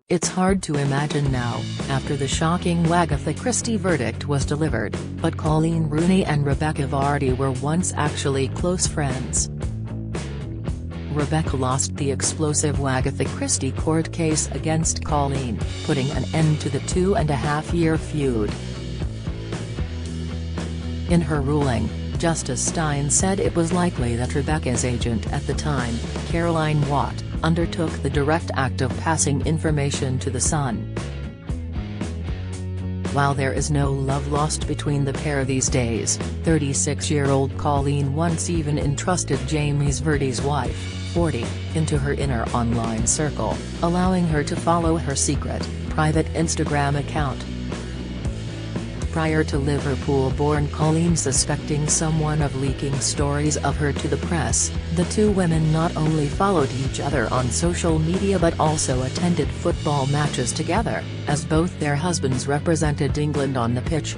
It's hard to imagine now, after the shocking Agatha Christie verdict was delivered, but Coleen Rooney and Rebekah Vardy were once actually close friends. Rebekah lost the explosive Agatha Christie court case against Coleen, putting an end to the 2.5-year feud. In her ruling, Justice Stein said it was likely that Rebekah's agent at the time, Caroline Watt, undertook the direct act of passing information to the Sun. While there is no love lost between the pair these days, 36-year-old Coleen once even entrusted Jamie's Vardy's wife, 40, into her inner online circle, allowing her to follow her secret, private Instagram account. Prior to Liverpool-born Coleen suspecting someone of leaking stories of her to the press, the two women not only followed each other on social media but also attended football matches together, as both their husbands represented England on the pitch.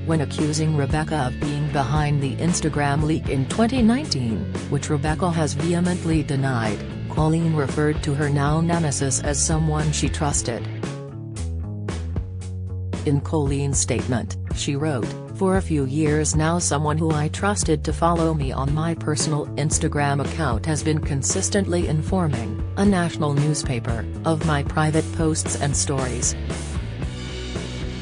When accusing Rebekah of being behind the Instagram leak in 2019, which Rebekah has vehemently denied, Coleen referred to her now nemesis as someone she trusted. In Coleen's statement, she wrote, "For a few years now someone who I trusted to follow me on my personal Instagram account has been consistently informing, a national newspaper, of my private posts and stories."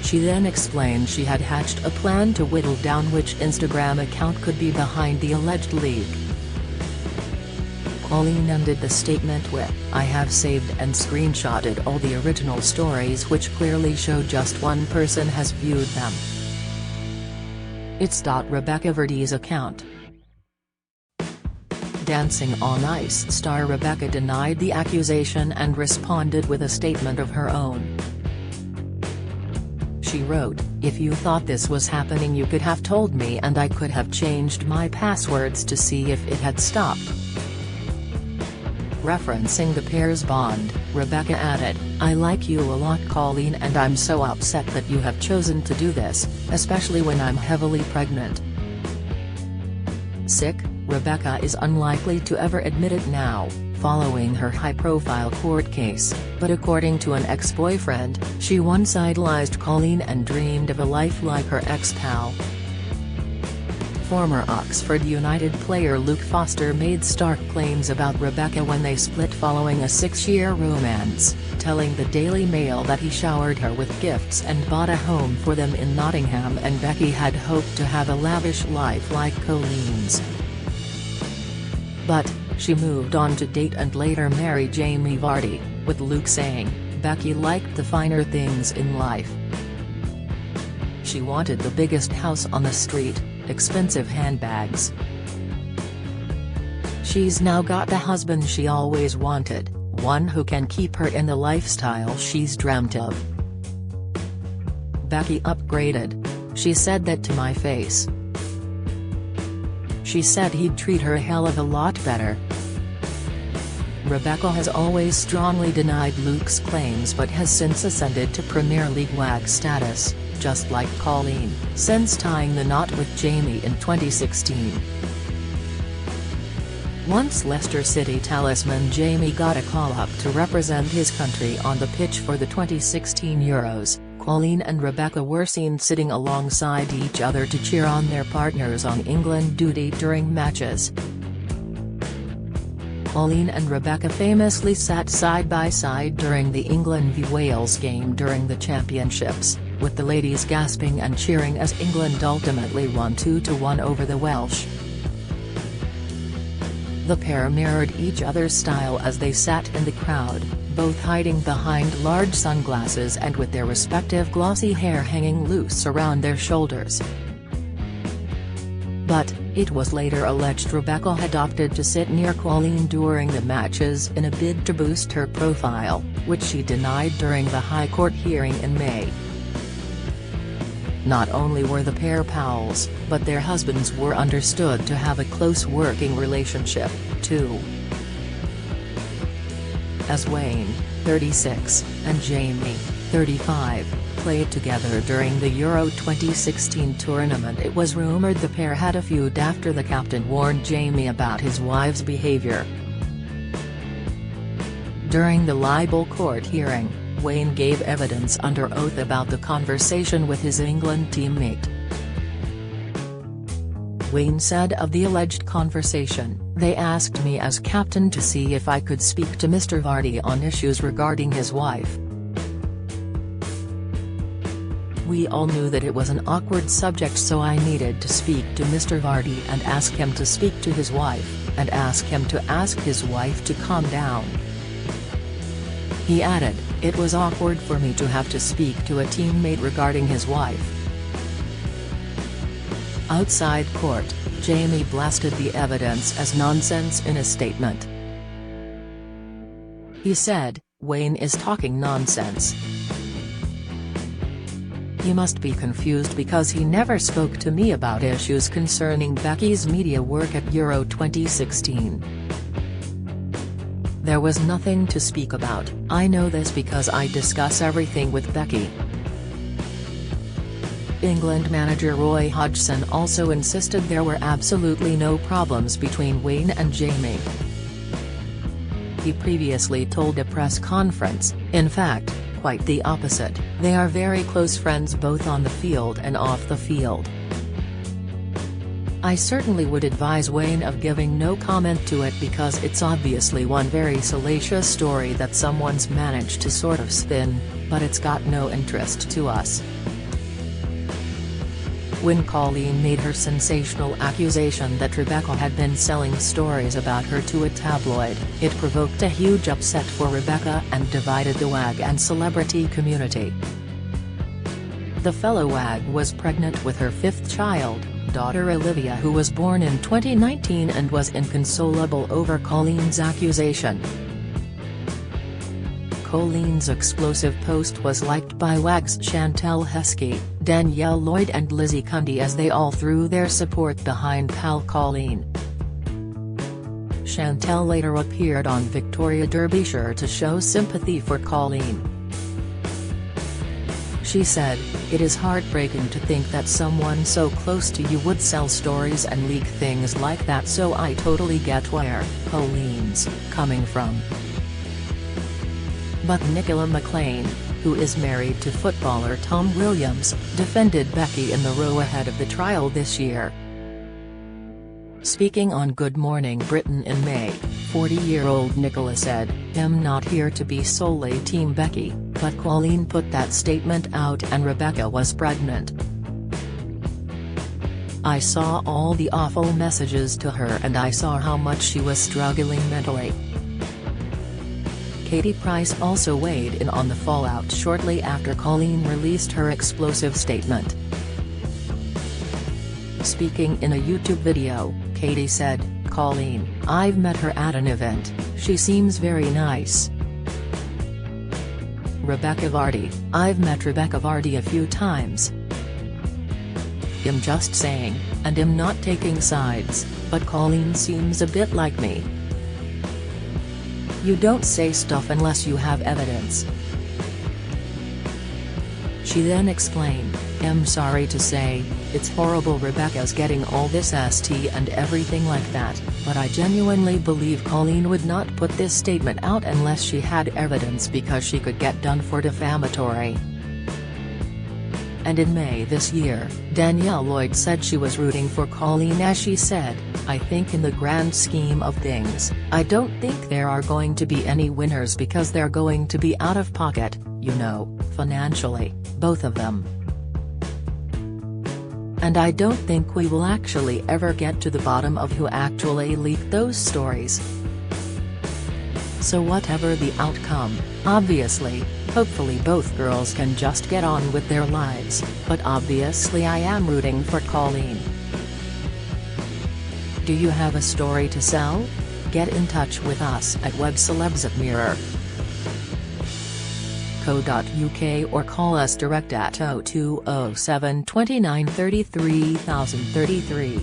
She then explained she had hatched a plan to whittle down which Instagram account could be behind the alleged leak. Coleen ended the statement with, "I have saved and screenshotted all the original stories which clearly show just one person has viewed them. It's Rebekah Vardy's account." Dancing on Ice star Rebekah denied the accusation and responded with a statement of her own. She wrote, "If you thought this was happening you could have told me and I could have changed my passwords to see if it had stopped." Referencing the pair's bond, Rebekah added, "I like you a lot Coleen and I'm so upset that you have chosen to do this, especially when I'm heavily pregnant." Sick, Rebekah is unlikely to ever admit it now, following her high-profile court case, but according to an ex-boyfriend, she once idolized Coleen and dreamed of a life like her ex-pal. Former Oxford United player Luke Foster made stark claims about Rebekah when they split following a 6-year romance, telling the Daily Mail that he showered her with gifts and bought a home for them in Nottingham and Becky had hoped to have a lavish life like Coleen's. But, she moved on to date and later marry Jamie Vardy, with Luke saying, "Becky liked the finer things in life. She wanted the biggest house on the street, expensive handbags. She's now got the husband she always wanted, one who can keep her in the lifestyle she's dreamt of. Becky upgraded. She said that to my face. She said he'd treat her a hell of a lot better." Rebekah has always strongly denied Luke's claims but has since ascended to Premier League WAG status, just like Coleen, since tying the knot with Jamie in 2016. Once Leicester City talisman Jamie got a call-up to represent his country on the pitch for the 2016 Euros, Coleen and Rebekah were seen sitting alongside each other to cheer on their partners on England duty during matches. Coleen and Rebekah famously sat side by side during the England v Wales game during the championships, with the ladies gasping and cheering as England ultimately won 2-1 over the Welsh. The pair mirrored each other's style as they sat in the crowd, both hiding behind large sunglasses and with their respective glossy hair hanging loose around their shoulders. But, it was later alleged Rebekah had opted to sit near Coleen during the matches in a bid to boost her profile, which she denied during the High Court hearing in May. Not only were the pair pals, but their husbands were understood to have a close working relationship, too. As Wayne, 36, and Jamie, 35, played together during the Euro 2016 tournament, it was rumored the pair had a feud after the captain warned Jamie about his wife's behavior. During the libel court hearing, Wayne gave evidence under oath about the conversation with his England teammate. Wayne said of the alleged conversation, "They asked me as captain to see if I could speak to Mr. Vardy on issues regarding his wife. We all knew that it was an awkward subject, so I needed to speak to Mr. Vardy and ask him to speak to his wife, and ask him to ask his wife to calm down." He added, "It was awkward for me to have to speak to a teammate regarding his wife." Outside court, Jamie blasted the evidence as nonsense in a statement. He said, "Wayne is talking nonsense. He must be confused because he never spoke to me about issues concerning Becky's media work at Euro 2016. There was nothing to speak about. I know this because I discuss everything with Becky." England manager Roy Hodgson also insisted there were absolutely no problems between Wayne and Jamie. He previously told a press conference, "In fact, quite the opposite, they are very close friends both on the field and off the field. I certainly would advise Wayne of giving no comment to it because it's obviously one very salacious story that someone's managed to sort of spin, but it's got no interest to us." When Coleen made her sensational accusation that Rebekah had been selling stories about her to a tabloid, it provoked a huge upset for Rebekah and divided the WAG and celebrity community. The fellow WAG was pregnant with her fifth child, daughter Olivia, who was born in 2019, and was inconsolable over Coleen's accusation. Coleen's explosive post was liked by WAG's Chantal Heskey, Danielle Lloyd and Lizzie Cundy as they all threw their support behind pal Coleen. Chantal later appeared on Victoria Derbyshire to show sympathy for Coleen. She said, "It is heartbreaking to think that someone so close to you would sell stories and leak things like that, so I totally get where Coleen's coming from." But Nicola McLean, who is married to footballer Tom Williams, defended Becky in the row ahead of the trial this year. Speaking on Good Morning Britain in May, 40-year-old Nicola said, "I'm not here to be solely Team Becky, but Coleen put that statement out and Rebekah was pregnant. I saw all the awful messages to her and I saw how much she was struggling mentally." Katie Price also weighed in on the fallout shortly after Coleen released her explosive statement. Speaking in a YouTube video, Katie said, "Coleen, I've met her at an event, she seems very nice. Rebekah Vardy, I've met Rebekah Vardy a few times. I'm just saying, and I'm not taking sides, but Coleen seems a bit like me. You don't say stuff unless you have evidence." She then explained, "I'm sorry to say, it's horrible Rebekah's getting all this ST and everything like that, but I genuinely believe Coleen would not put this statement out unless she had evidence because she could get done for defamatory." And in May this year, Danielle Lloyd said she was rooting for Coleen as she said, "I think in the grand scheme of things, I don't think there are going to be any winners because they're going to be out of pocket, you know, financially, both of them. And I don't think we will actually ever get to the bottom of who actually leaked those stories. So whatever the outcome, obviously, hopefully both girls can just get on with their lives, but obviously I am rooting for Coleen. Do you have a story to sell? Get in touch with us at webcelebsatmirror.co.uk or call us direct at 0207 29 33 033.